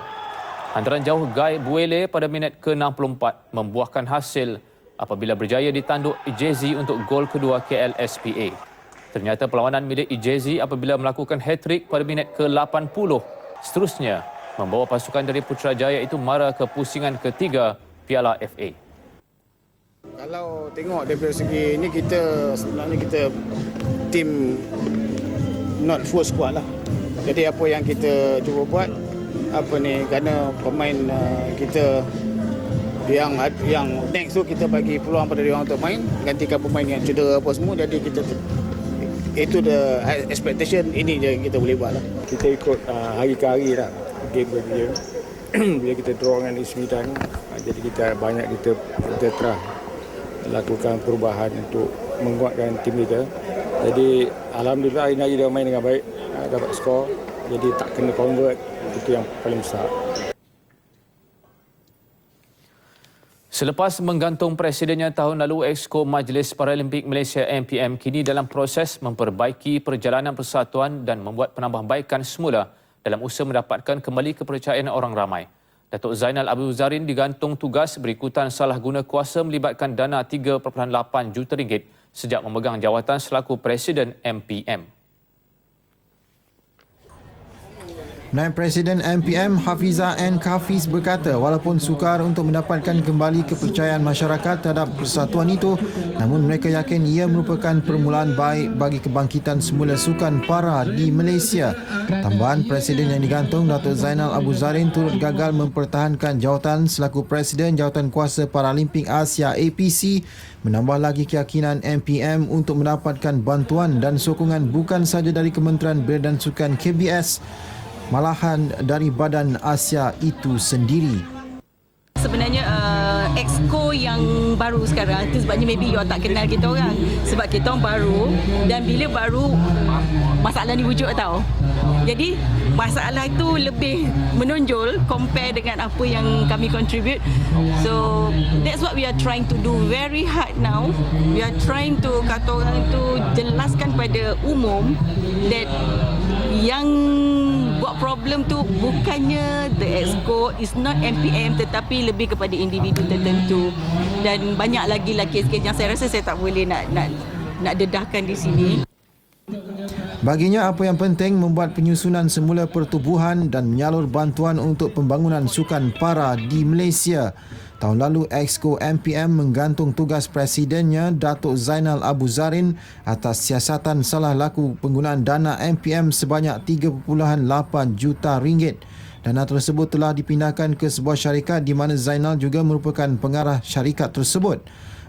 Hantaran jauh Guy Buele pada minit ke-64 membuahkan hasil apabila berjaya ditanduk Ijeze untuk gol kedua KLSPA. Ternyata perlawanan milik Ijeze apabila melakukan hat-trick pada minit ke-80 seterusnya membawa pasukan dari Putrajaya itu mara ke pusingan ketiga Piala FA. Kalau tengok daripada segi ini, kita sebenarnya kita tim not full squad lah. Jadi apa yang kita cuba buat kerana pemain kita yang next tu kita bagi peluang pada dia orang untuk main, gantikan pemain yang cedera apa semua. Jadi kita itu the expectation, ini je kita boleh buat lah. Kita ikut hari ke hari lah game dia. Bila kita draw dengan Ismidan, jadi kita try lakukan perubahan untuk menguatkan tim kita. Jadi alhamdulillah hari ini dia main dengan baik, dapat skor, jadi tak kena convert, itu yang paling besar. Selepas menggantung presidennya tahun lalu, Exco Majlis Paralimpik Malaysia MPM kini dalam proses memperbaiki perjalanan persatuan dan membuat penambahbaikan semula dalam usaha mendapatkan kembali kepercayaan orang ramai. Datuk Zainal Abuzarin digantung tugas berikutan salah guna kuasa melibatkan dana RM3.8 juta sejak memegang jawatan selaku Presiden MPM. Naib Presiden MPM Hafizah N. Kafiz berkata walaupun sukar untuk mendapatkan kembali kepercayaan masyarakat terhadap persatuan itu, namun mereka yakin ia merupakan permulaan baik bagi kebangkitan semula sukan para di Malaysia. Tambahan Presiden yang digantung, Datuk Zainal Abuzarin turut gagal mempertahankan jawatan selaku Presiden Jawatan Kuasa Paralimpik Asia APC, menambah lagi keyakinan MPM untuk mendapatkan bantuan dan sokongan bukan sahaja dari Kementerian Belia dan Sukan KBS, malahan dari Badan Asia itu sendiri. Sebenarnya Exco yang baru sekarang, itu sebabnya maybe you tak kenal kita orang. Sebab kita orang baru, dan bila baru masalah ni wujud tau. Jadi masalah itu lebih menonjol compare dengan apa yang kami contribute. So that's what we are trying to do very hard now. We are trying to kata orang tu jelaskan pada umum that yang buat problem tu bukannya the Exco, is not MPM, tetapi lebih kepada individu tertentu. Dan banyak lagi kes-kes yang saya rasa saya tak boleh nak dedahkan di sini. Baginya apa yang penting membuat penyusunan semula pertubuhan dan menyalur bantuan untuk pembangunan sukan para di Malaysia. Tahun lalu, Exco MPM menggantung tugas presidennya Datuk Zainal Abuzarin atas siasatan salah laku penggunaan dana MPM sebanyak RM3.8 juta. Dana tersebut telah dipindahkan ke sebuah syarikat di mana Zainal juga merupakan pengarah syarikat tersebut.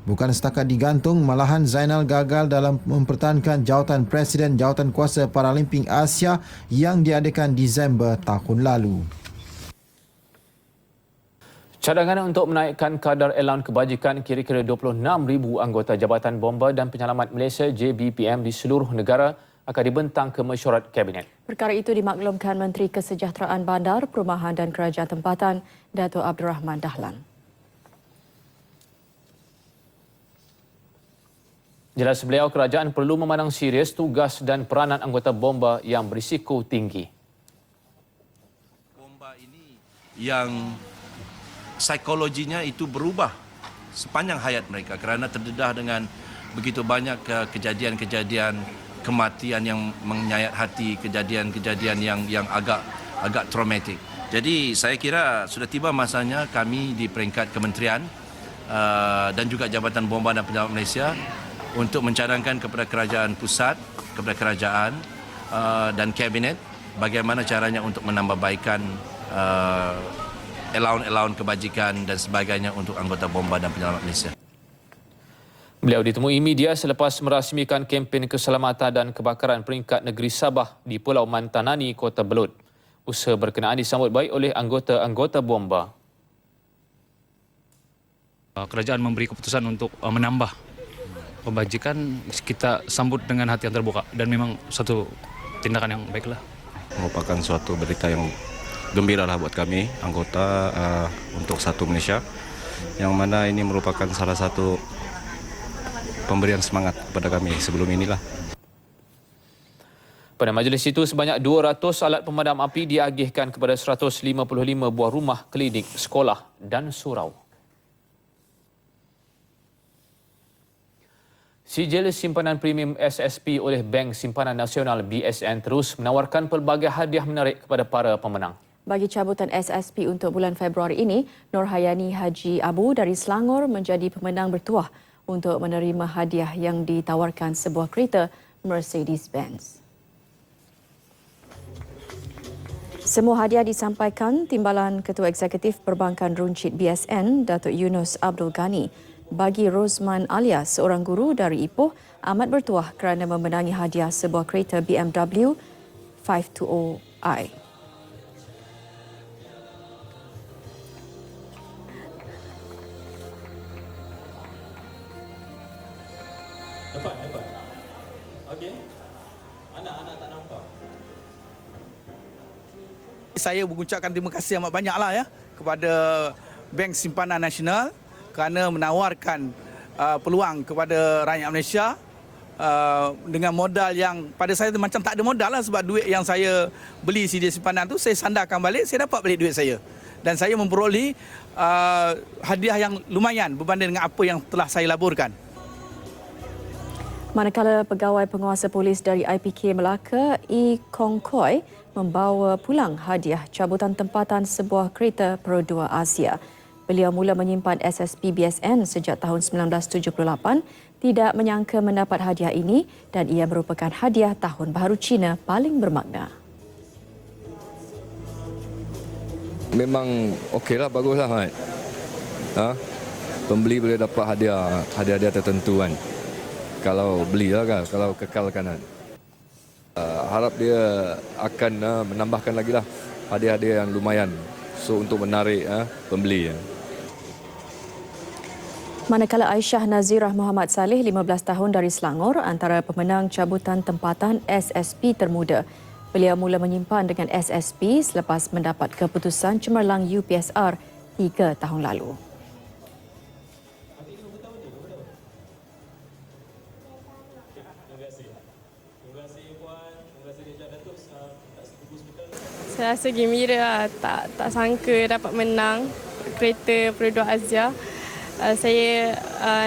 Bukan setakat digantung, malahan Zainal gagal dalam mempertahankan jawatan Presiden Jawatankuasa Paralimpik Asia yang diadakan Disember tahun lalu. Cadangan untuk menaikkan kadar allowance kebajikan kira-kira 26,000 anggota Jabatan Bomba dan Penyelamat Malaysia JBPM di seluruh negara akan dibentang ke mesyuarat Kabinet. Perkara itu dimaklumkan Menteri Kesejahteraan Bandar, Perumahan dan Kerajaan Tempatan, Dato' Abdul Rahman Dahlan. Jelas beliau, kerajaan perlu memandang serius tugas dan peranan anggota bomba yang berisiko tinggi. Bomba ini yang psikologinya itu berubah sepanjang hayat mereka kerana terdedah dengan begitu banyak kejadian-kejadian kematian yang menyayat hati, kejadian-kejadian yang agak traumatik. Jadi saya kira sudah tiba masanya kami di peringkat kementerian dan juga Jabatan Bomba dan Penyelamat Malaysia untuk mencadangkan kepada kerajaan pusat, kepada kerajaan dan kabinet bagaimana caranya untuk menambahbaikan allowance kebajikan dan sebagainya untuk anggota Bomba dan Penyelamat Malaysia. Beliau ditemui media selepas merasmikan kempen keselamatan dan kebakaran peringkat negeri Sabah di Pulau Mantanani, Kota Belud. Usaha berkenaan disambut baik oleh anggota-anggota bomba. Kerajaan memberi keputusan untuk menambah pembajikan, kita sambut dengan hati yang terbuka dan memang satu tindakan yang baiklah. Merupakan suatu berita yang gembira lah buat kami, anggota untuk Satu Malaysia, yang mana ini merupakan salah satu pemberian semangat kepada kami sebelum inilah. Pada majlis itu, sebanyak 200 alat pemadam api diagihkan kepada 155 buah rumah, klinik, sekolah dan surau. Sijil simpanan premium SSP oleh Bank Simpanan Nasional BSN terus menawarkan pelbagai hadiah menarik kepada para pemenang. Bagi cabutan SSP untuk bulan Februari ini, Nurhayani Haji Abu dari Selangor menjadi pemenang bertuah untuk menerima hadiah yang ditawarkan sebuah kereta Mercedes-Benz. Semua hadiah disampaikan Timbalan Ketua Eksekutif Perbankan Runcit BSN, Datuk Yunus Abdul Ghani. Bagi Rosman Alia, seorang guru dari Ipoh, amat bertuah kerana memenangi hadiah sebuah kereta BMW 520i. Dapat. Okey. Anak-anak tak nampak. Saya mengucapkan terima kasih amat banyaklah ya kepada Bank Simpanan Nasional kerana menawarkan peluang kepada rakyat Malaysia dengan modal yang pada saya macam tak ada modal lah, sebab duit yang saya beli sedia simpanan tu saya sandarkan balik, saya dapat balik duit saya. Dan saya memperoleh hadiah yang lumayan berbanding dengan apa yang telah saya laburkan. Manakala pegawai penguasa polis dari IPK Melaka, E. Kong Koi, membawa pulang hadiah cabutan tempatan sebuah kereta Pro 2 Asia. Beliau mula menyimpan SSP BSN sejak tahun 1978, tidak menyangka mendapat hadiah ini dan ia merupakan hadiah Tahun Baharu Cina paling bermakna. Memang okeylah, baguslah Mat. Pembeli boleh dapat hadiah tertentu kan. Kalau belilah kan, kalau kekalkan kan. Harap dia akan menambahkan lagi lah hadiah-hadiah yang lumayan untuk menarik pembeli. Manakala Aisyah Nazirah Muhammad Saleh, 15 tahun dari Selangor, antara pemenang cabutan tempatan SSP termuda. Beliau mula menyimpan dengan SSP selepas mendapat keputusan cemerlang UPSR 3 tahun lalu. Saya rasa gembira lah. Tak sangka dapat menang kereta Pro 2 Asia. Saya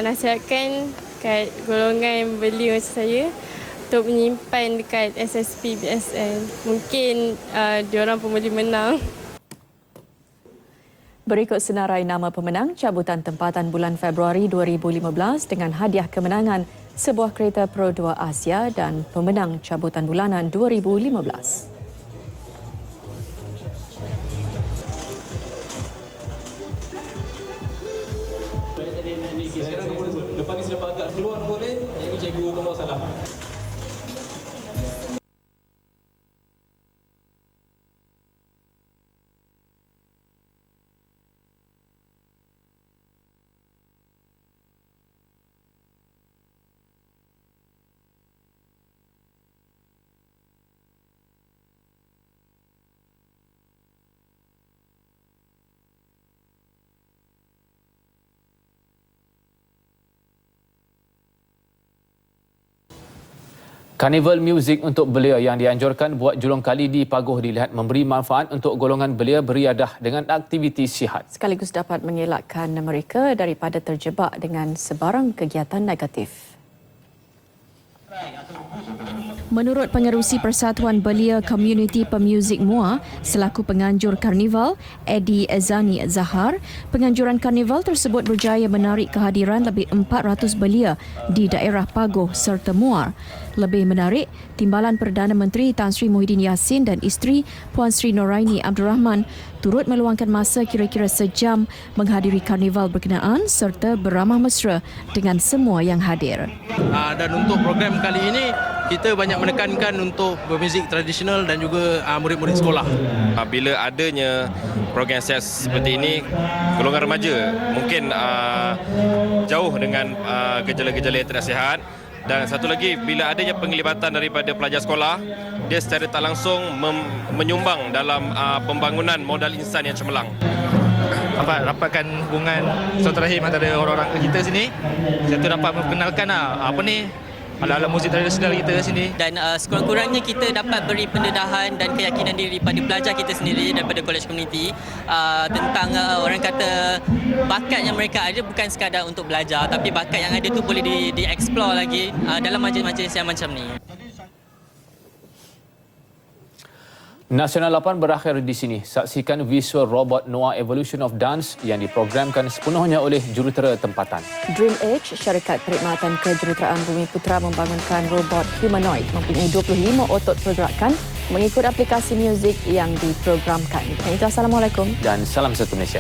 nasihatkan kat golongan yang beli macam saya untuk menyimpan dekat SSP BSN. Mungkin diorang pun boleh menang. Berikut senarai nama pemenang cabutan tempatan bulan Februari 2015 dengan hadiah kemenangan sebuah kereta Pro 2 Asia dan pemenang cabutan bulanan 2015. Karnival muzik untuk belia yang dianjurkan buat julung kali di Paguh dilihat memberi manfaat untuk golongan belia beriadah dengan aktiviti sihat. Sekaligus dapat mengelakkan mereka daripada terjebak dengan sebarang kegiatan negatif. Menurut pengerusi Persatuan Belia Komuniti Pemuzik Muar selaku penganjur karnival, Eddie Azani Zahar, penganjuran karnival tersebut berjaya menarik kehadiran lebih 400 belia di daerah Paguh serta Muar. Lebih menarik, Timbalan Perdana Menteri Tan Sri Muhyiddin Yassin dan isteri Puan Sri Noraini Abdul Rahman turut meluangkan masa kira-kira sejam menghadiri karnival berkenaan serta beramah mesra dengan semua yang hadir. Dan untuk program kali ini, kita banyak menekankan untuk bermuzik tradisional dan juga murid-murid sekolah. Bila adanya program sihat seperti ini, golongan remaja mungkin jauh dengan gejala-gejala yang tidak sihat. Dan satu lagi, bila adanya penglibatan daripada pelajar sekolah, dia secara tak langsung menyumbang dalam pembangunan modal insan yang cemerlang. Rapatkan hubungan silaturahim antara orang-orang kita sini. Satu dapat memperkenalkan ala-ala muzik tradisional kita sini. Dan sekurang-kurangnya kita dapat beri pendedahan dan keyakinan diri pada pelajar kita sendiri daripada college community tentang orang kata bakat yang mereka ada bukan sekadar untuk belajar, tapi bakat yang ada tu boleh di-explore lagi dalam majlis-majlis yang macam ni. Nasional 8 berakhir di sini. Saksikan visual robot Noah Evolution of Dance yang diprogramkan sepenuhnya oleh jurutera tempatan. Dream Age, syarikat perkhidmatan kejuruteraan Bumi Putra membangunkan robot humanoid mempunyai 25 otot pergerakan mengikut aplikasi muzik yang diprogramkan. Assalamualaikum dan salam satu Malaysia.